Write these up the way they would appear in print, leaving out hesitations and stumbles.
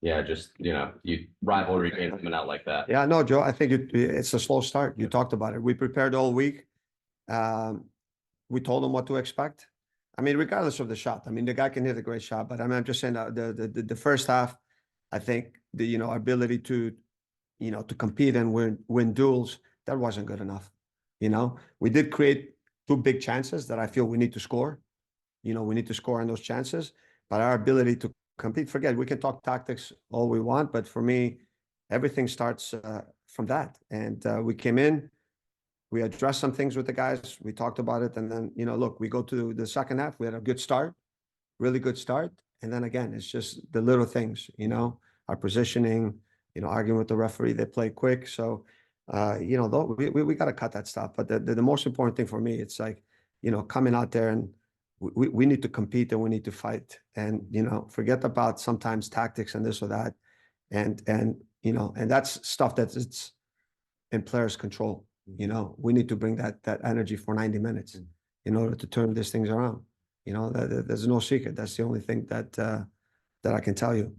yeah, just you rivalry game coming out like that. Yeah, no, Joe, I think it's a slow start. You talked about it. We prepared all week. Um, we told him what to expect. I mean, regardless of the shot. I mean, the guy can hit a great shot, but I mean, I'm just saying that the first half, I think our ability to to compete and win duels, that wasn't good enough. We did create two big chances that I feel we need to score. We need to score on those chances, but our ability to compete, forget, we can talk tactics all we want, but for me, everything starts from that. And we came in, we addressed some things with the guys, we talked about it, and then, look, we go to the second half, we had a good start, really good start. And then again, it's just the little things, our positioning, arguing with the referee, they play quick. So, though we got to cut that stuff. But the most important thing for me, it's like, coming out there and we need to compete and we need to fight and, forget about sometimes tactics and this or that. And that's stuff that it's in players' control. We need to bring that energy for 90 minutes in order to turn these things around. There's no secret. That's the only thing that I can tell you.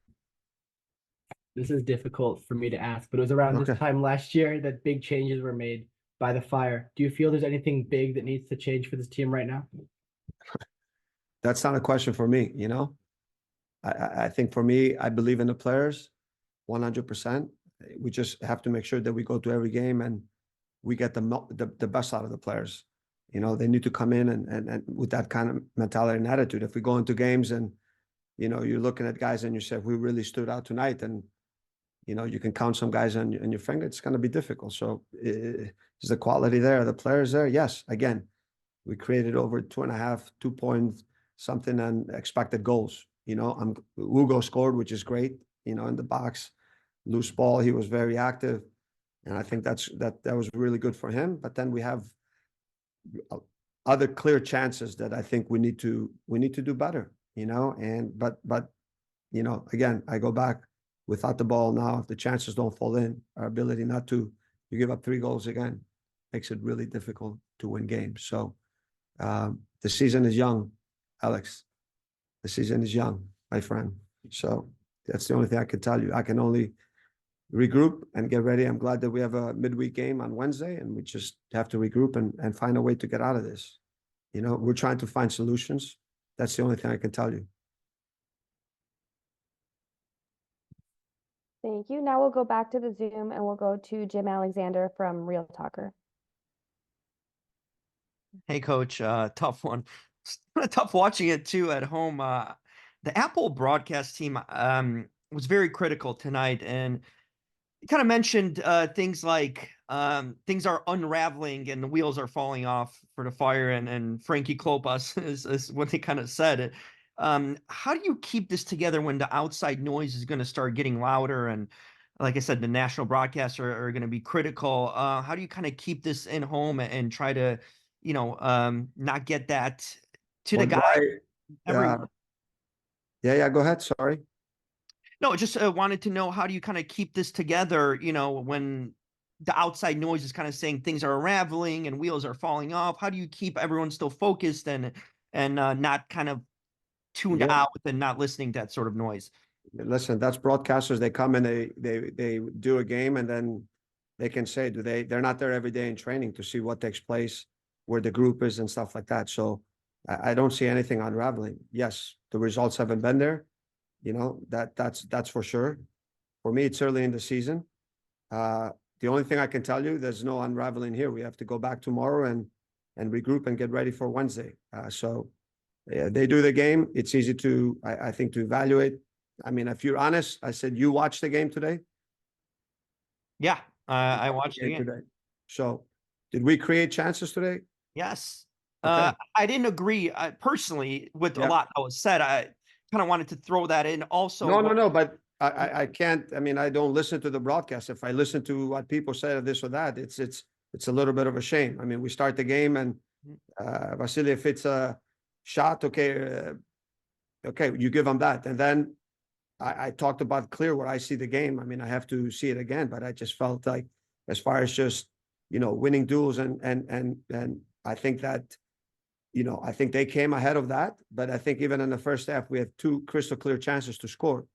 This is difficult for me to ask, but it was around this time last year that big changes were made by the Fire. Do you feel there's anything big that needs to change for this team right now? That's not a question for me, I think for me, I believe in the players 100%. We just have to make sure that we go to every game and we get the best out of the players. They need to come in and with that kind of mentality and attitude. If we go into games and, you're looking at guys and you say, we really stood out tonight, and, you can count some guys on your finger, it's going to be difficult. So is the quality there? The players there? Yes. Again, we created over 2.5, 2 point something and expected goals. Hugo scored, which is great, in the box. Loose ball, he was very active. And I think that was really good for him. But then we have other clear chances that I think we need to do better, but again, I go back, without the ball now, if the chances don't fall in, our ability not to, you give up 3 goals again, makes it really difficult to win games. So the season is young, Alex. The season is young, my friend. So that's the only thing I can tell you. I can only regroup and get ready. I'm glad that we have a midweek game on Wednesday, and we just have to regroup and find a way to get out of this. We're trying to find solutions. That's the only thing I can tell you. Thank you. Now we'll go back to the Zoom and we'll go to Jim Alexander from Real Talker. Hey, Coach. Tough one. Tough watching it too at home. The Apple broadcast team was very critical tonight, and kind of mentioned things like things are unraveling and the wheels are falling off for the Fire, and Frankie Klopas is what they kind of said. How do you keep this together when the outside noise is going to start getting louder? And like I said, the national broadcasts are going to be critical. How do you kind of keep this in home and try to, not get that to the guy? Yeah, go ahead. Sorry. No, just wanted to know, how do you kind of keep this together, when the outside noise is kind of saying things are unraveling and wheels are falling off? How do you keep everyone still focused and not kind of tuned out and not listening to that sort of noise? Listen, that's broadcasters. They come and they do a game, and then they can say, they're not there every day in training to see what takes place, where the group is and stuff like that. So I don't see anything unraveling. Yes, the results haven't been there. That's for sure. For me, it's early in the season. The only thing I can tell you, there's no unraveling here. We have to go back tomorrow and regroup and get ready for Wednesday. So they do the game. It's easy to, I think, to evaluate. I mean, if you're honest, I said, you watched the game today? Yeah, I watched the game today. So did we create chances today? Yes. Okay. I didn't agree personally with a lot that was said. I kind of wanted to throw that in also. No, but I can't. I mean, I don't listen to the broadcast. If I listen to what people say of this or that, it's a little bit of a shame. I mean, we start the game and Vasily, if it's a shot, okay, you give them that. And then I talked about clear where I see the game. I mean, I have to see it again, but I just felt like, as far as just, winning duels and I think that, I think they came ahead of that, but I think even in the first half, we had 2 crystal clear chances to score.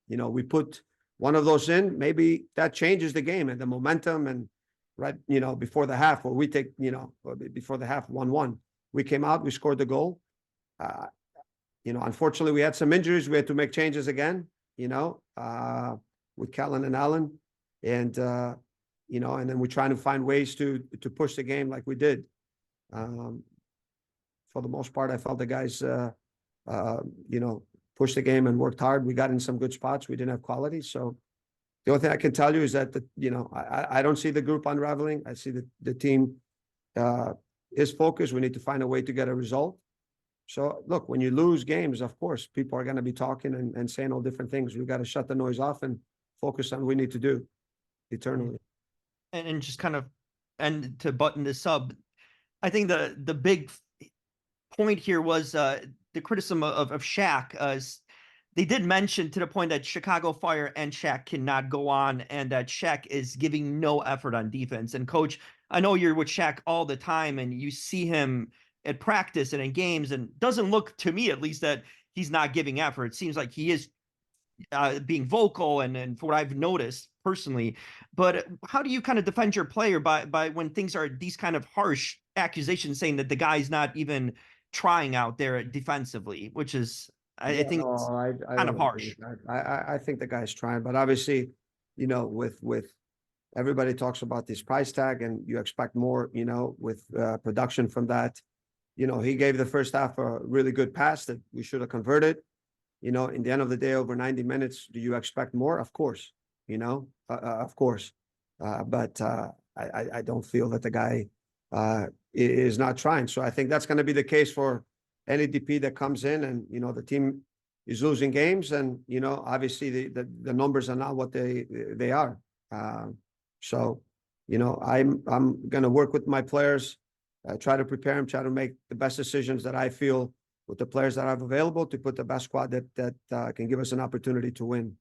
You know, we put one of those in, maybe that changes the game and the momentum. And right, you know, before the half, or we take, you know, before the half 1-1, we came out, we scored the goal. You know, unfortunately, we had some injuries. We had to make changes again, you know, with Callan and Allen. And, you know, and then we're trying to find ways to push the game like we did. For the most part, I felt the guys, you know, pushed the game and worked hard. We got in some good spots. We didn't have quality. So the only thing I can tell you is that, you know, I don't see the group unraveling. I see the team is focused. We need to find a way to get a result. So look, when you lose games, of course, people are going to be talking and saying all different things. We've got to shut the noise off and focus on what we need to do eternally. And just kind of, and to button this up, I think the big point here was the criticism of Shaq. They did mention to the point that Chicago Fire and Shaq cannot go on, and that Shaq is giving no effort on defense. And coach, I know you're with Shaq all the time, and you see him at practice and in games, and doesn't look, to me at least, that he's not giving effort. It seems like he is being vocal, and for what I've noticed personally. But how do you kind of defend your player by when things are these kind of harsh accusations saying that the guy's not even trying out there defensively, which is, I think it's kind of harsh. I think the guy's trying, but obviously, you know, with everybody talks about this price tag and you expect more, you know, with production from that. You know, he gave the first half a really good pass that we should have converted. You know, in the end of the day, over 90 minutes, do you expect more? Of course, you know, of course. But I don't feel that the guy is not trying. So I think that's going to be the case for any DP that comes in, and, you know, the team is losing games, and, you know, obviously the numbers are not what they are. So, you know, I'm going to work with my players, try to prepare them, try to make the best decisions that I feel with the players that I have available to put the best squad that can give us an opportunity to win.